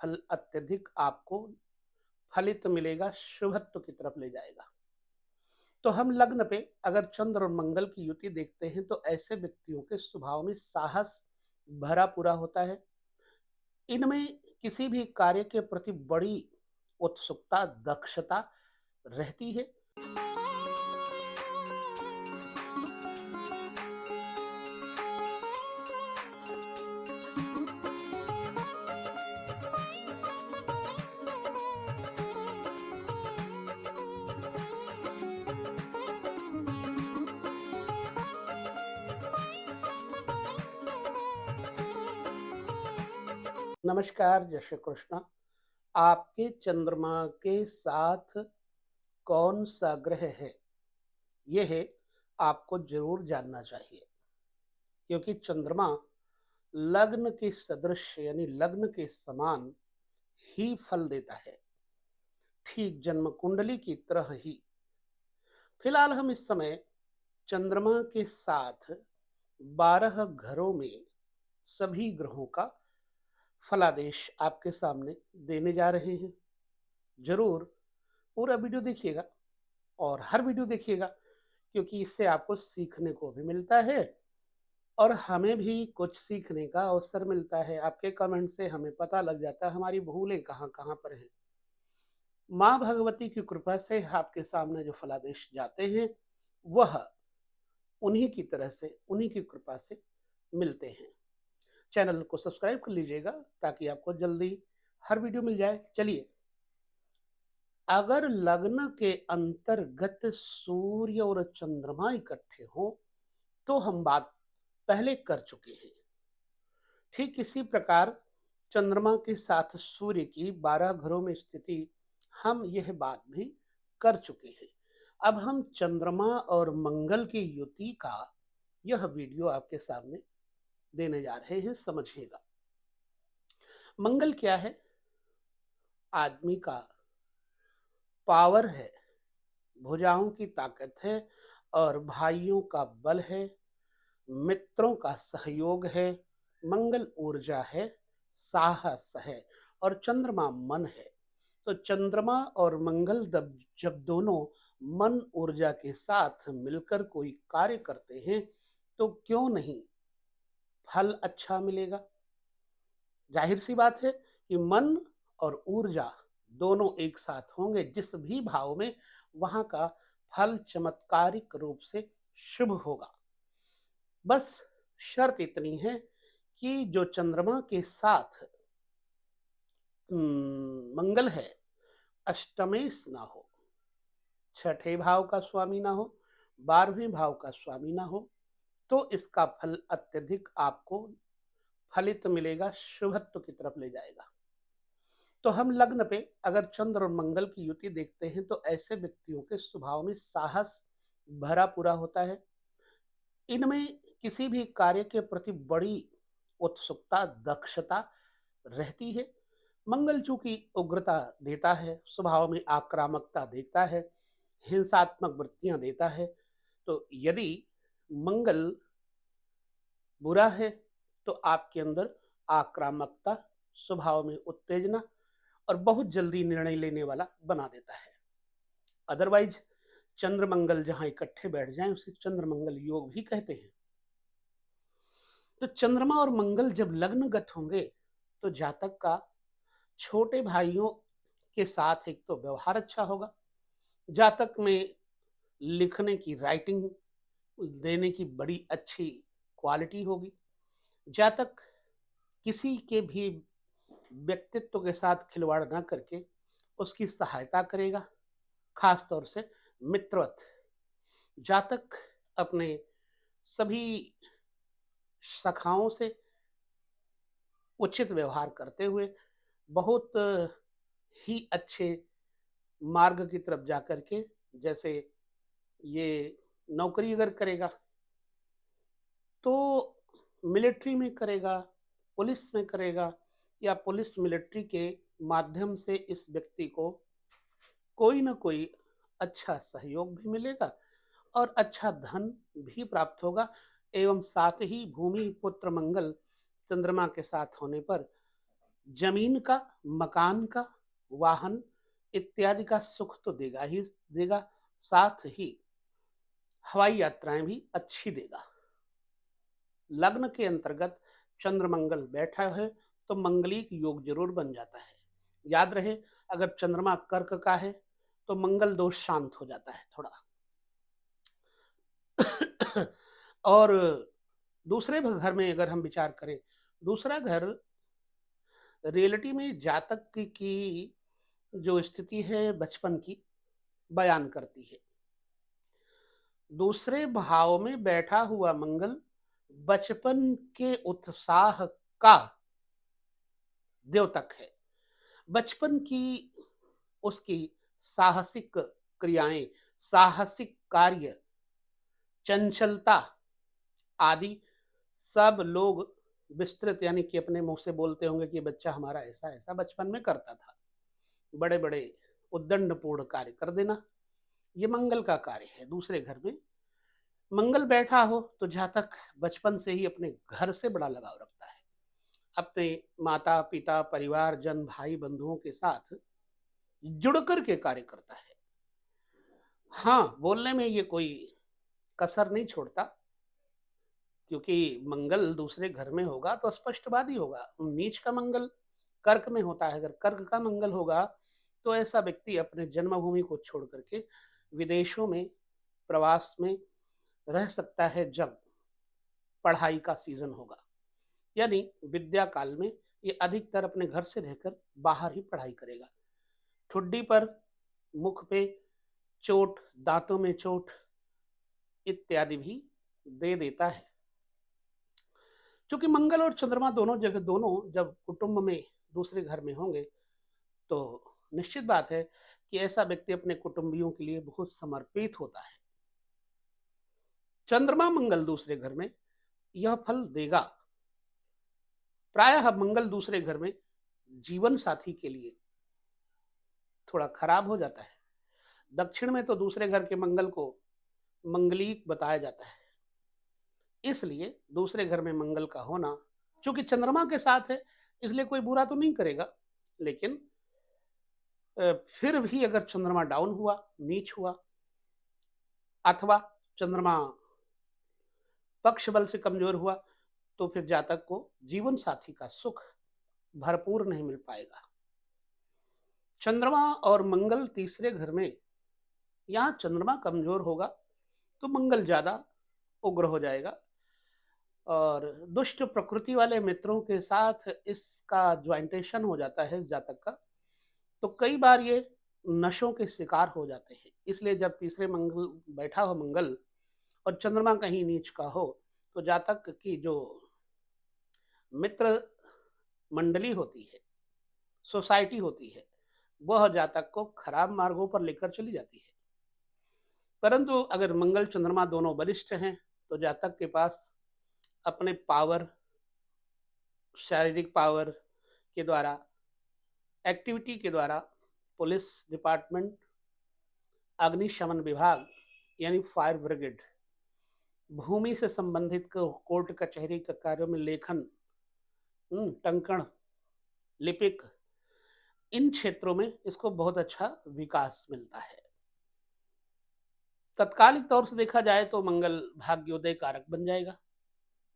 फल अत्यधिक आपको फलित मिलेगा, शुभत्व की तरफ ले जाएगा। तो हम लग्न पे अगर चंद्र और मंगल की युति देखते हैं तो ऐसे व्यक्तियों के स्वभाव में साहस भरा पूरा होता है। इनमें किसी भी कार्य के प्रति बड़ी उत्सुकता, दक्षता रहती है। नमस्कार, जय श्री कृष्ण। आपके चंद्रमा के साथ कौन सा ग्रह है, यह आपको जरूर जानना चाहिए, क्योंकि चंद्रमा लग्न के सदृश यानी लग्न के समान ही फल देता है, ठीक जन्म कुंडली की तरह ही। फिलहाल हम इस समय चंद्रमा के साथ 12 घरों में सभी ग्रहों का फलादेश आपके सामने देने जा रहे हैं। जरूर पूरा वीडियो देखिएगा और हर वीडियो देखिएगा, क्योंकि इससे आपको सीखने को भी मिलता है और हमें भी कुछ सीखने का अवसर मिलता है। आपके कमेंट से हमें पता लग जाता है हमारी भूलें कहाँ कहाँ पर हैं। माँ भगवती की कृपा से आपके सामने जो फलादेश जाते हैं वह उन्हीं की तरह से, उन्हीं की कृपा से मिलते हैं। चैनल को सब्सक्राइब कर लीजिएगा ताकि आपको जल्दी हर वीडियो मिल जाए। चलिए, अगर लग्न के अंतर्गत सूर्य और चंद्रमा इकट्ठे हो तो हम बात पहले कर चुके हैं। ठीक इसी प्रकार चंद्रमा के साथ सूर्य की 12 घरों में स्थिति, हम यह बात भी कर चुके हैं। अब हम चंद्रमा और मंगल की युति का यह वीडियो आपके सामने देने जा रहे हैं, समझिएगा। मंगल क्या है? आदमी का पावर है, भुजाओं की ताकत है और भाइयों का बल है, मित्रों का सहयोग है। मंगल ऊर्जा है, साहस है और चंद्रमा मन है। तो चंद्रमा और मंगल जब दोनों मन ऊर्जा के साथ मिलकर कोई कार्य करते हैं तो क्यों नहीं फल अच्छा मिलेगा। जाहिर सी बात है कि मन और ऊर्जा दोनों एक साथ होंगे, जिस भी भाव में वहां का फल चमत्कारिक रूप से शुभ होगा। बस शर्त इतनी है कि जो चंद्रमा के साथ मंगल है, अष्टमेश ना हो, छठे भाव का स्वामी ना हो, 12वें भाव का स्वामी ना हो, तो इसका फल अत्यधिक आपको फलित मिलेगा, शुभत्व की तरफ ले जाएगा। तो हम लग्न पे अगर चंद्र और मंगल की युति देखते हैं तो ऐसे व्यक्तियों के स्वभाव में साहस भरा पूरा होता है। इनमें किसी भी कार्य के प्रति बड़ी उत्सुकता, दक्षता रहती है। मंगल चूंकि उग्रता देता है, स्वभाव में आक्रामकता देता है, हिंसात्मक वृत्तियां देता है। तो यदि मंगल बुरा है तो आपके अंदर आक्रामकता, स्वभाव में उत्तेजना और बहुत जल्दी निर्णय लेने वाला बना देता है। अदरवाइज चंद्र मंगल जहां इकट्ठे बैठ जाएं उसे चंद्र मंगल योग भी कहते हैं। तो चंद्रमा और मंगल जब लग्नगत होंगे तो जातक का छोटे भाइयों के साथ एक तो व्यवहार अच्छा होगा, जातक में लिखने की, राइटिंग देने की बड़ी अच्छी क्वालिटी होगी, जातक किसी के भी व्यक्तित्व के साथ खिलवाड़ ना करके उसकी सहायता करेगा, खास तौर से मित्रवत। जातक अपने सभी शाखाओं से उचित व्यवहार करते हुए बहुत ही अच्छे मार्ग की तरफ जाकर के, जैसे ये नौकरी अगर करेगा तो मिलिट्री में करेगा, पुलिस में करेगा, या पुलिस मिलिट्री के माध्यम से इस व्यक्ति को कोई ना कोई अच्छा सहयोग भी मिलेगा और अच्छा धन भी प्राप्त होगा। एवं साथ ही भूमि पुत्र मंगल चंद्रमा के साथ होने पर जमीन का, मकान का, वाहन इत्यादि का सुख तो देगा ही देगा, साथ ही हवाई यात्राएं भी अच्छी देगा। लग्न के अंतर्गत चंद्र मंगल बैठा है तो मंगलिक योग जरूर बन जाता है। याद रहे, अगर चंद्रमा कर्क का है तो मंगल दोष शांत हो जाता है थोड़ा। और दूसरे घर में अगर हम विचार करें, दूसरा घर रियलिटी में जातक की जो स्थिति है बचपन की बयान करती है। दूसरे भाव में बैठा हुआ मंगल बचपन के उत्साह का द्योतक है। बचपन की उसकी साहसिक क्रियाएं, साहसिक कार्य, चंचलता आदि सब लोग विस्तृत यानी कि अपने मुंह से बोलते होंगे कि बच्चा हमारा ऐसा ऐसा बचपन में करता था। बड़े बड़े उद्दंडपूर्ण कार्य कर देना, ये मंगल का कार्य है। दूसरे घर में मंगल बैठा हो तो जातक बचपन से ही अपने घर से बड़ा लगाव रखता है, अपने माता पिता परिवार जन भाई बंधुओं के साथ जुड़ कर के कार्य करता है। हाँ, बोलने में ये कोई कसर नहीं छोड़ता, क्योंकि मंगल दूसरे घर में होगा तो स्पष्टवादी होगा। नीच का मंगल कर्क में होता है, अगर कर्क का मंगल होगा तो ऐसा व्यक्ति अपने जन्मभूमि को छोड़ करके विदेशों में प्रवास में रह सकता है जब पढ़ाई का सीजन होगा। यानी विद्या काल में ये अधिकतर अपने घर से रहकर बाहर ही पढ़ाई करेगा। ठुड्डी पर, मुख पे चोट, दांतों में चोट इत्यादि भी दे देता है। क्योंकि मंगल और चंद्रमा दोनों जब कुटुंब में दूसरे घर में होंगे तो निश्चित बात है कि ऐसा व्यक्ति अपने कुटुंबियों के लिए बहुत समर्पित होता है। चंद्रमा मंगल दूसरे घर में यह फल देगा। प्रायः मंगल दूसरे घर में जीवन साथी के लिए थोड़ा खराब हो जाता है। दक्षिण में तो दूसरे घर के मंगल को मंगलिक बताया जाता है, इसलिए दूसरे घर में मंगल का होना चूंकि चंद्रमा के साथ है इसलिए कोई बुरा तो नहीं करेगा। लेकिन फिर भी अगर चंद्रमा डाउन हुआ, नीच हुआ, अथवा चंद्रमा पक्ष बल से कमजोर हुआ तो फिर जातक को जीवन साथी का सुख भरपूर नहीं मिल पाएगा। चंद्रमा और मंगल तीसरे घर में, यहां चंद्रमा कमजोर होगा तो मंगल ज्यादा उग्र हो जाएगा और दुष्ट प्रकृति वाले मित्रों के साथ इसका ज्वाइंटेशन हो जाता है जातक का, तो कई बार ये नशों के शिकार हो जाते हैं। इसलिए जब तीसरे मंगल बैठा हो मंगल और चंद्रमा कहीं नीच का हो तो जातक की जो मित्र मंडली होती है, सोसाइटी होती है, वह जातक को खराब मार्गों पर लेकर चली जाती है। परंतु अगर मंगल चंद्रमा दोनों बलिष्ठ हैं तो जातक के पास अपने पावर, शारीरिक पावर के द्वारा, एक्टिविटी के द्वारा पुलिस डिपार्टमेंट, अग्निशमन विभाग यानी फायर ब्रिगेड, भूमि से संबंधित कोर्ट कचहरी के कार्यों में लेखन, टंकण, लिपिक, इन क्षेत्रों में इसको बहुत अच्छा विकास मिलता है। तत्कालिक तौर से देखा जाए तो मंगल भाग्योदय कारक बन जाएगा।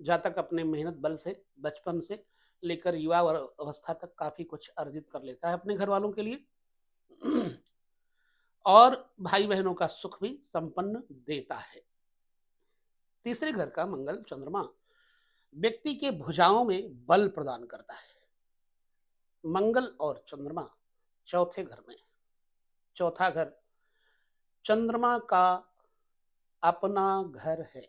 जातक अपने मेहनत बल से बचपन से लेकर युवा अवस्था तक काफी कुछ अर्जित कर लेता है अपने घर वालों के लिए और भाई बहनों का सुख भी संपन्न देता है। तीसरे घर का मंगल चंद्रमा व्यक्ति के भुजाओं में बल प्रदान करता है। मंगल और चंद्रमा चौथे घर में, चौथा घर चंद्रमा का अपना घर है।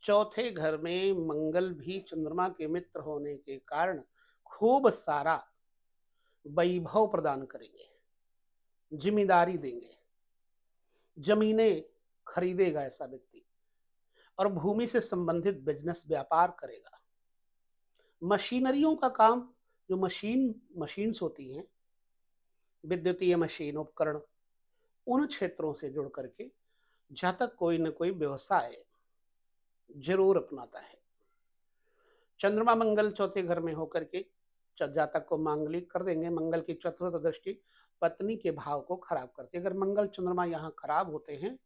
चौथे घर में मंगल भी चंद्रमा के मित्र होने के कारण खूब सारा वैभव प्रदान करेंगे, जिम्मेदारी देंगे, जमीनें खरीदेगा ऐसा व्यक्ति और भूमि से संबंधित बिजनेस व्यापार करेगा। मशीनरियों का काम, जो मशीन्स होती हैं, विद्युतीय मशीन उपकरण, उन क्षेत्रों से जुड़ करके जातक कोई न कोई व्यवसाय जरूर अपनाता है। चंद्रमा मंगल चौथे घर में होकर के जातक को मांगलिक कर देंगे। मंगल की चतुर्थ दृष्टि पत्नी के भाव को खराब करती है। अगर मंगल चंद्रमा यहाँ खराब होते हैं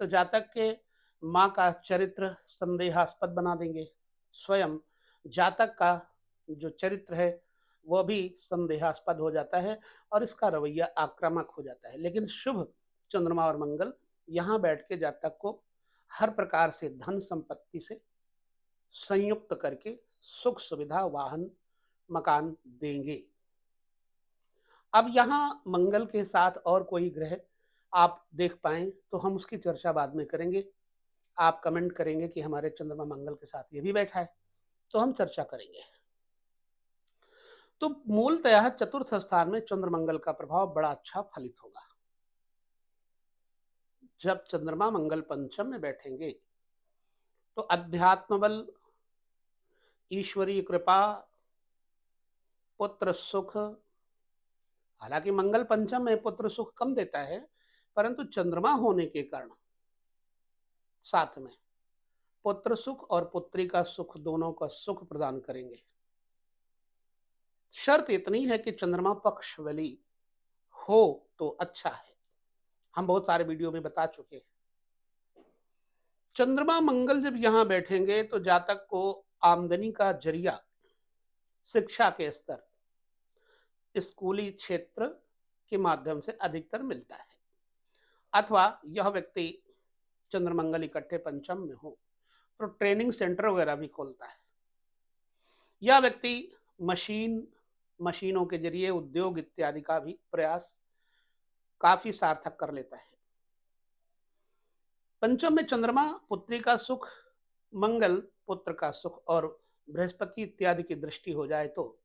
तो जातक के माँ का चरित्र संदेहास्पद बना देंगे। स्वयं जातक का जो चरित्र है वह भी संदेहास्पद हो जाता है और इसका रवैया आक्रामक हो जाता है। लेकिन शुभ चंद्रमा और मंगल यहाँ बैठ के जातक को हर प्रकार से धन संपत्ति से संयुक्त करके सुख सुविधा वाहन मकान देंगे। अब यहाँ मंगल के साथ और कोई ग्रह आप देख पाएं तो हम उसकी चर्चा बाद में करेंगे। आप कमेंट करेंगे कि हमारे चंद्रमा मंगल के साथ ये भी बैठा है, तो हम चर्चा करेंगे। तो मूलतः चतुर्थ स्थान में चंद्र मंगल का प्रभाव बड़ा अच्छा फलित होगा। जब चंद्रमा मंगल पंचम में बैठेंगे तो अध्यात्म बल, ईश्वरीय कृपा, पुत्र सुख, हालांकि मंगल पंचम में पुत्र सुख कम देता है, परंतु चंद्रमा होने के कारण साथ में पुत्र सुख और पुत्री का सुख दोनों का सुख प्रदान करेंगे। शर्त इतनी है कि चंद्रमा पक्ष बली हो तो अच्छा है। हम बहुत सारे वीडियो में बता चुके हैं। चंद्रमा मंगल जब यहां बैठेंगे तो जातक को आमदनी का जरिया शिक्षा के स्तर स्कूली क्षेत्र के माध्यम से अधिकतर मिलता है, अथवा यह व्यक्ति चंद्रमंगल इकट्ठे पंचम में हो तो ट्रेनिंग सेंटर वगैरह भी खोलता है। यह व्यक्ति मशीनों के जरिए उद्योग इत्यादि का भी प्रयास काफी सार्थक कर लेता है। पंचम में चंद्रमा पुत्री का सुख, मंगल पुत्र का सुख और बृहस्पति इत्यादि की दृष्टि हो जाए तो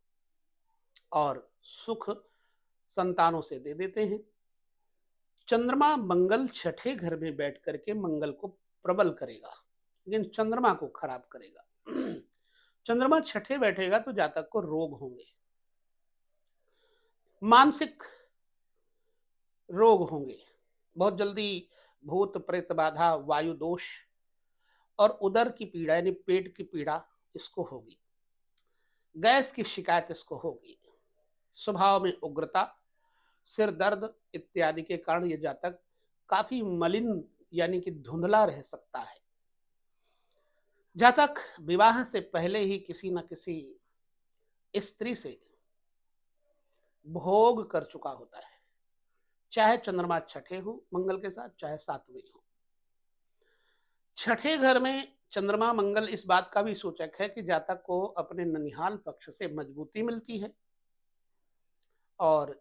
और सुख संतानों से दे देते हैं। चंद्रमा मंगल छठे घर में बैठ करके मंगल को प्रबल करेगा, लेकिन चंद्रमा को खराब करेगा। चंद्रमा छठे बैठेगा तो जातक को रोग होंगे, मानसिक रोग होंगे, बहुत जल्दी भूत प्रेत बाधा, वायु दोष और उदर की पीड़ा यानी पेट की पीड़ा इसको होगी, गैस की शिकायत इसको होगी, स्वभाव में उग्रता, सिर दर्द इत्यादि के कारण ये जातक काफी मलिन यानी कि धुंधला रह सकता है। जातक विवाह से पहले ही किसी न किसी स्त्री से भोग कर चुका होता है, चाहे चंद्रमा छठे हो मंगल के साथ, चाहे सातवें हो। छठे घर में चंद्रमा मंगल इस बात का भी सूचक है कि जातक को अपने ननिहाल पक्ष से मजबूती मिलती है और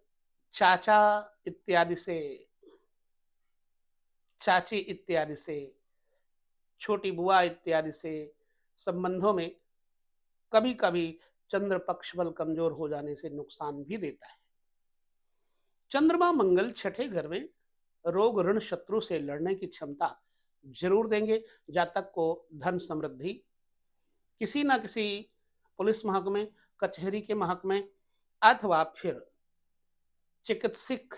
चाचा इत्यादि से, चाची इत्यादि से, छोटी बुआ इत्यादि से संबंधों में कभी कभी चंद्र पक्ष बल कमजोर हो जाने से नुकसान भी देता है। चंद्रमा मंगल छठे घर में रोग ऋण शत्रु से लड़ने की क्षमता जरूर देंगे। जातक को धन समृद्धि, किसी न किसी पुलिस महकमे, कचहरी के महकमे अथवा फिर चिकित्सक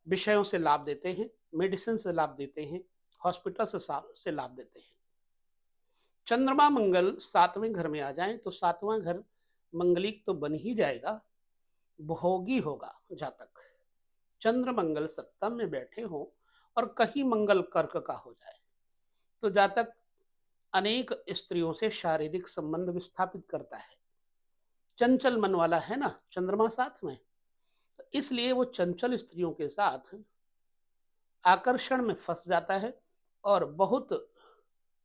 विषयों से लाभ देते हैं, मेडिसिन से लाभ देते हैं, हॉस्पिटल से लाभ देते हैं। चंद्रमा मंगल सातवें घर में आ जाएं तो सातवां घर मंगलिक तो बन ही जाएगा, भोगी होगा जातक। चंद्र मंगल सप्तम में बैठे हो और कहीं मंगल कर्क का हो जाए तो जातक अनेक स्त्रियों से शारीरिक संबंध विस्थापित करता है। चंचल मन वाला है ना चंद्रमा साथ में, तो इसलिए वो चंचल स्त्रियों के साथ आकर्षण में फंस जाता है और बहुत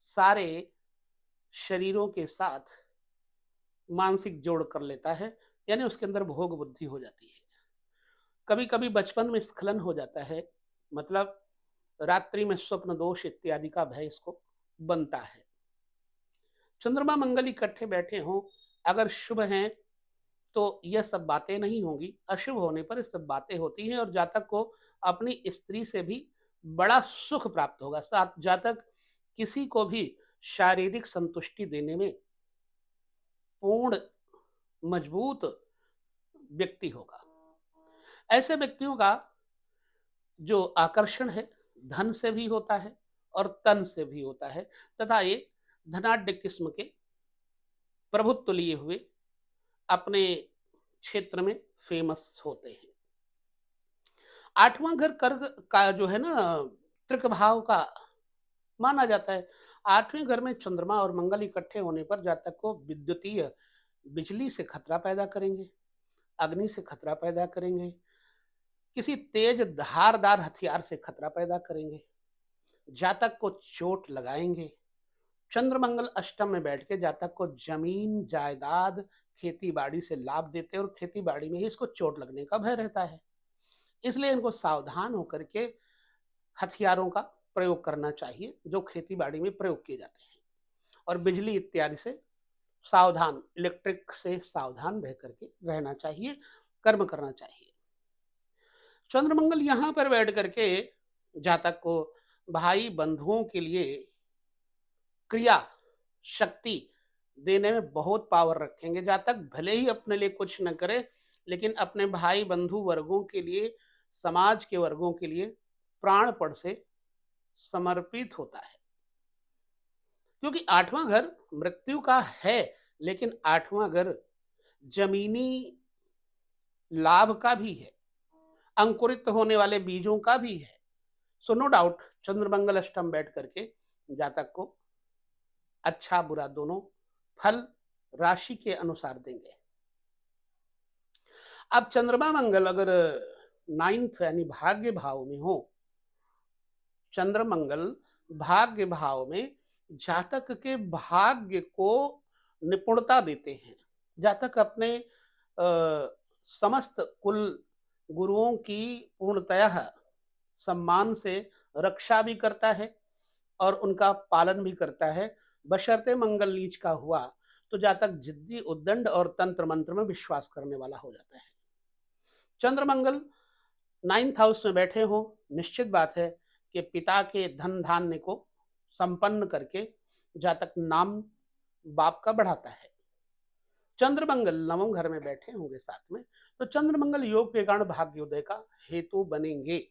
सारे शरीरों के साथ मानसिक जोड़ कर लेता है, यानी उसके अंदर भोग बुद्धि हो जाती है। कभी कभी बचपन में स्खलन हो जाता है, मतलब रात्रि में स्वप्न दोष इत्यादि का भय इसको बनता है। चंद्रमा मंगल इकट्ठे बैठे हों, अगर शुभ हैं तो यह सब बातें नहीं होंगी, अशुभ होने पर ये सब बातें होती हैं और जातक को अपनी स्त्री से भी बड़ा सुख प्राप्त होगा। साथ जातक किसी को भी शारीरिक संतुष्टि देने में पूर्ण मजबूत व्यक्ति होगा। ऐसे व्यक्तियों का जो आकर्षण है धन से भी होता है और तन से भी होता है, तथा ये धनाढ्य किस्म के प्रभुत्व लिए हुए अपने क्षेत्र में फेमस होते हैं। आठवां घर कर्क का जो है ना, त्रिक भाव का माना जाता है। आठवें घर में चंद्रमा और मंगल इकट्ठे होने पर जातक को विद्युतीय बिजली से खतरा पैदा करेंगे, अग्नि से खतरा पैदा करेंगे, किसी तेज धारदार हथियार से खतरा पैदा करेंगे, जातक को चोट लगाएंगे। चंद्र मंगल अष्टम में बैठ के जातक को जमीन जायदाद खेती बाड़ी से लाभ देते हैं और खेती बाड़ी में ही इसको चोट लगने का भय रहता है। इसलिए इनको सावधान होकर के हथियारों का प्रयोग करना चाहिए जो खेती बाड़ी में प्रयोग किए जाते हैं, और बिजली इत्यादि से सावधान, इलेक्ट्रिक से सावधान रह करके रहना चाहिए, कर्म करना चाहिए। चंद्रमंगल यहाँ पर बैठ करके जातक को भाई बंधुओं के लिए क्रिया शक्ति देने में बहुत पावर रखेंगे। जातक भले ही अपने लिए कुछ न करे, लेकिन अपने भाई बंधु वर्गों के लिए, समाज के वर्गों के लिए प्राणपण से समर्पित होता है। क्योंकि आठवां घर मृत्यु का है, लेकिन आठवां घर जमीनी लाभ का भी है, अंकुरित होने वाले बीजों का भी है। सो नो डाउट चंद्रमंगल अष्टम बैठ करके जातक को अच्छा बुरा दोनों फल राशि के अनुसार देंगे। अब चंद्रमा मंगल अगर नाइन्थ यानी भाग्य भाव में हो, चंद्र मंगल भाग्य भाव में जातक के भाग्य को निपुणता देते हैं। जातक अपने समस्त कुल गुरुओं की पूर्णतः सम्मान से रक्षा भी करता है और उनका पालन भी करता है। बशर्ते मंगल नीच का हुआ तो जातक जिद्दी, उद्दंड और तंत्र मंत्र में विश्वास करने वाला हो जाता है। चंद्र मंगल 9th हाउस में बैठे हो, निश्चित बात है कि पिता के धन धान्य को संपन्न करके जातक नाम बाप का बढ़ाता है। चंद्र मंगल नवम घर में बैठे होंगे साथ में, तो चंद्र मंगल योग के कारण भाग्योदय का हेतु बनेंगे।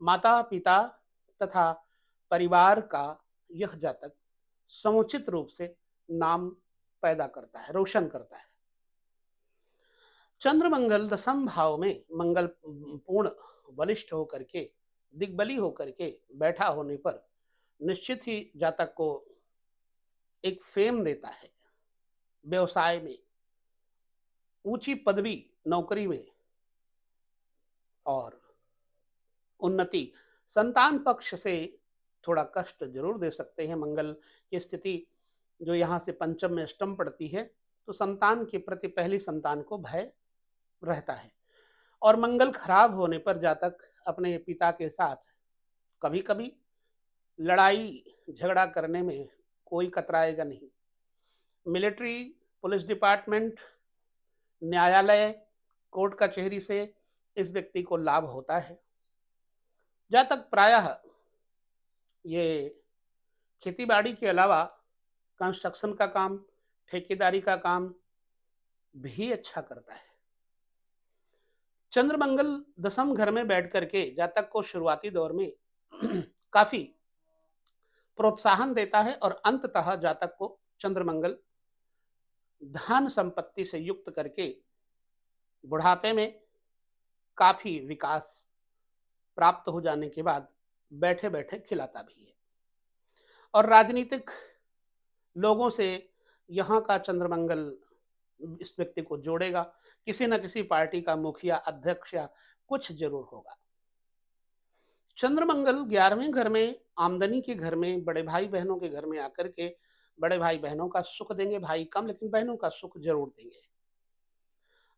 माता पिता तथा परिवार का यह जातक समुचित रूप से नाम पैदा करता है, रोशन करता है। चंद्र मंगल दसम भाव में मंगल पूर्ण बलिष्ठ होकर के, दिग्बली होकर के बैठा होने पर निश्चित ही जातक को एक फेम देता है, व्यवसाय में ऊंची पदवी, नौकरी में और उन्नति। संतान पक्ष से थोड़ा कष्ट जरूर दे सकते हैं। मंगल की स्थिति जो यहाँ से पंचम में अष्टम पड़ती है, तो संतान के प्रति पहली संतान को भय रहता है। और मंगल खराब होने पर जातक अपने पिता के साथ कभी कभी लड़ाई झगड़ा करने में कोई कतराएगा नहीं। मिलिट्री, पुलिस डिपार्टमेंट, न्यायालय, कोर्ट कचहरी से इस व्यक्ति को लाभ होता है। जातक प्रायः ये खेतीबाड़ी के अलावा कंस्ट्रक्शन का काम, ठेकेदारी का काम भी अच्छा करता है। चंद्र मंगल दसम घर में बैठ करके जातक को शुरुआती दौर में काफी प्रोत्साहन देता है और अंततः जातक को चंद्र मंगल धन संपत्ति से युक्त करके बुढ़ापे में काफी विकास प्राप्त हो जाने के बाद बैठे बैठे खिलाता भी है। और राजनीतिक लोगों से यहाँ का चंद्रमंगल इस व्यक्ति को जोड़ेगा, किसी न किसी पार्टी का मुखिया, अध्यक्ष या कुछ जरूर होगा। चंद्रमंगल 11वें घर में, आमदनी के घर में, बड़े भाई बहनों के घर में आकर के बड़े भाई बहनों का सुख देंगे। भाई कम, लेकिन बहनों का सुख जरूर देंगे।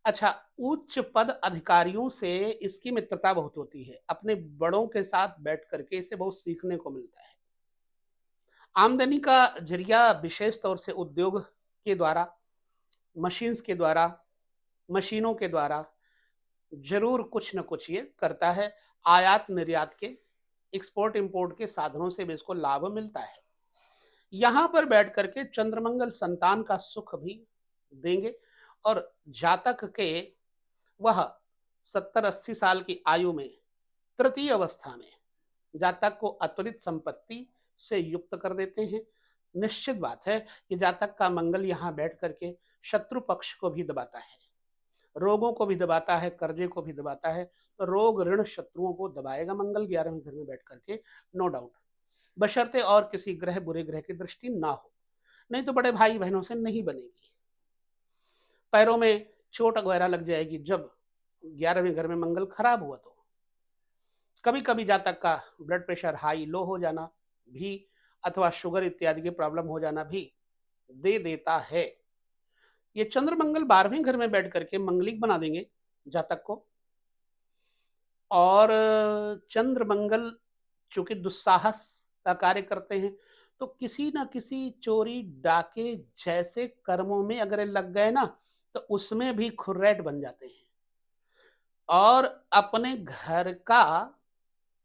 अच्छा, उच्च पद अधिकारियों से इसकी मित्रता बहुत होती है। अपने बड़ों के साथ बैठ करके इसे बहुत सीखने को मिलता है। आमदनी का जरिया विशेष तौर से उद्योग के द्वारा, मशीन्स के द्वारा, मशीनों के द्वारा जरूर कुछ न कुछ ये करता है। आयात निर्यात के, एक्सपोर्ट इंपोर्ट के साधनों से भी इसको लाभ मिलता है। यहां पर बैठ करके चंद्रमंगल संतान का सुख भी देंगे और जातक के वह 70-80 साल की आयु में तृतीय अवस्था में जातक को अत्वरित संपत्ति से युक्त कर देते हैं। निश्चित बात है कि जातक का मंगल यहाँ बैठ करके शत्रु पक्ष को भी दबाता है, रोगों को भी दबाता है, कर्जे को भी दबाता है। तो रोग ऋण शत्रुओं को दबाएगा मंगल 11वें घर में बैठ करके, नो डाउट, बशर्ते और किसी ग्रह बुरे ग्रह की दृष्टि ना हो, नहीं तो बड़े भाई बहनों से नहीं बनेगी। पैरों में चोट वगैरह लग जाएगी जब 11वें घर में मंगल खराब हुआ। तो कभी कभी जातक का ब्लड प्रेशर हाई लो हो जाना भी, अथवा शुगर इत्यादि की प्रॉब्लम हो जाना भी दे देता है। ये चंद्र मंगल 12वें घर में बैठ करके मंगलिक बना देंगे जातक को। और चंद्र मंगल चूंकि दुस्साहस का कार्य करते हैं, तो किसी ना किसी चोरी डाके जैसे कर्मों में अगर लग गए ना, तो उसमें भी खुर्रेट बन जाते हैं और अपने घर का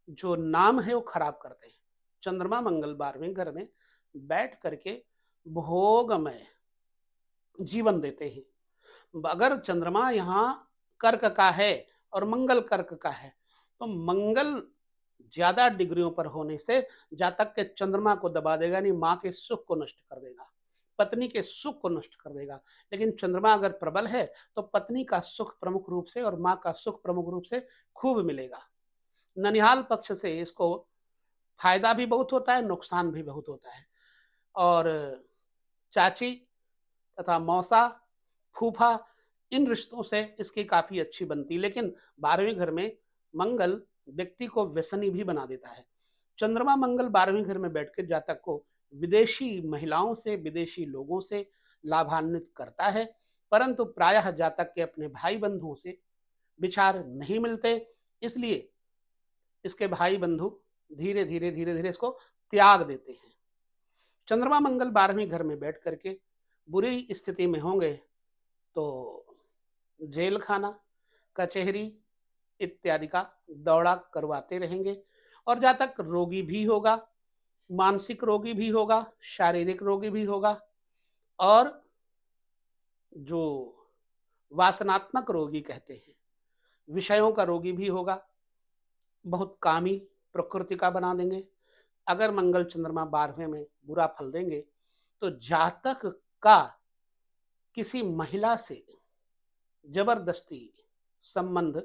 जो नाम है वो खराब करते हैं। चंद्रमा मंगल 12वें घर में बैठ करके भोगमय जीवन देते हैं। अगर चंद्रमा यहाँ कर्क का है और मंगल कर्क का है, तो मंगल ज्यादा डिग्रियों पर होने से जातक के चंद्रमा को दबा देगा, नहीं माँ के सुख को नष्ट कर देगा, पत्नी के सुख को नष्ट कर देगा। लेकिन चंद्रमा अगर प्रबल है तो पत्नी का सुख प्रमुख रूप से और माँ का सुख प्रमुख रूप से खूब मिलेगा। ननिहाल पक्ष से इसको फायदा भी बहुत होता है, नुकसान भी बहुत होता है। और चाची तथा मौसा, फूफा, इन रिश्तों से इसकी काफी अच्छी बनती। लेकिन 12वें घर में मंगल व्यक्ति को व्यसनी भी बना देता है। चंद्रमा मंगल 12वें घर में बैठकर जातक को विदेशी महिलाओं से, विदेशी लोगों से लाभान्वित करता है, परंतु प्रायः जातक के अपने भाई बंधुओं से विचार नहीं मिलते, इसलिए इसके भाई बंधु धीरे धीरे धीरे धीरे इसको त्याग देते हैं। चंद्रमा मंगल 12वें घर में बैठ करके बुरी स्थिति में होंगे तो जेल खाना, कचहरी इत्यादि का दौड़ा करवाते रहेंगे। और जातक रोगी भी होगा, मानसिक रोगी भी होगा, शारीरिक रोगी भी होगा, और जो वासनात्मक रोगी कहते हैं, विषयों का रोगी भी होगा, बहुत कामी प्रकृति का बना देंगे। अगर मंगल चंद्रमा 12वें में बुरा फल देंगे तो जातक का किसी महिला से जबरदस्ती संबंध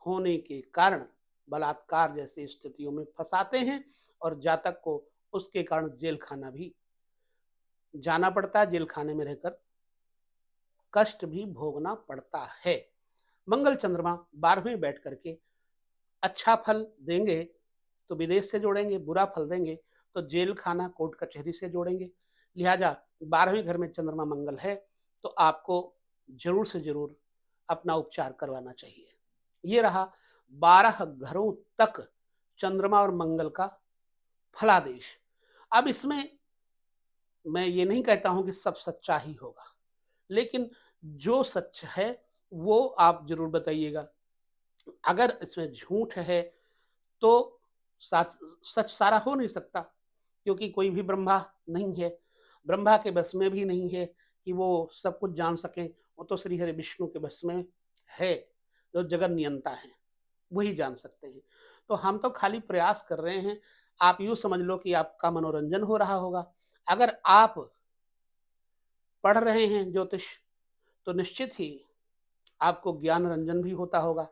होने के कारण बलात्कार जैसी स्थितियों में फंसाते हैं और जातक को उसके कारण जेल खाना भी जाना पड़ता है, जेल खाने में रहकर कष्ट भी भोगना पड़ता है। मंगल चंद्रमा 12वें बैठ करके अच्छा फल देंगे तो विदेश से जोड़ेंगे, बुरा फल देंगे तो जेल खाना कोर्ट कचहरी से जोड़ेंगे। लिहाजा 12वें घर में चंद्रमा मंगल है तो आपको जरूर से जरूर अपना उपचार करवाना चाहिए। ये रहा 12 घरों तक चंद्रमा और मंगल का फलादेश। अब इसमें मैं ये नहीं कहता हूं कि सब सच्चा ही होगा, लेकिन जो सच है वो आप जरूर बताइएगा। अगर इसमें झूठ है तो सच सारा हो नहीं सकता, क्योंकि कोई भी ब्रह्मा नहीं है, ब्रह्मा के बस में भी नहीं है कि वो सब कुछ जान सके। वो तो श्री हरि विष्णु के बस में है, जो जगत नियंता है, वही जान सकते हैं। तो हम तो खाली प्रयास कर रहे हैं। आप यूं समझ लो कि आपका मनोरंजन हो रहा होगा। अगर आप पढ़ रहे हैं ज्योतिष तो निश्चित ही आपको ज्ञान रंजन भी होता होगा।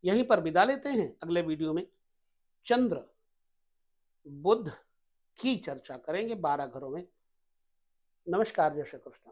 यहीं पर विदा लेते हैं। अगले वीडियो में चंद्र बुध की चर्चा करेंगे 12 घरों में। नमस्कार, जय श्री कृष्ण।